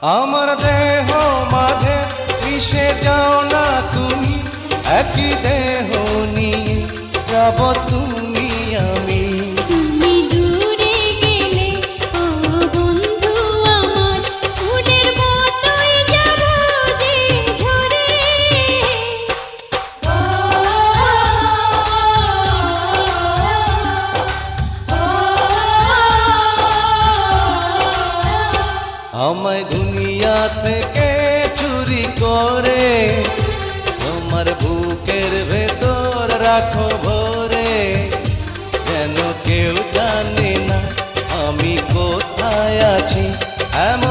আমার দেহ মাঝে মিশে যাও না তুমি, একই দেহ নিয়ে যাব তুমি আমি। তুমি দূরে গেলে ও বন্ধু আমার, ফুলের মতোই যাব যে ঝরে। আমায় দুনিয়া থেকে চুরি করে তোমার বুকের ভেতর রাখো ভরে, যেন কেউ জানে না আমি কোথায় আছি। এমন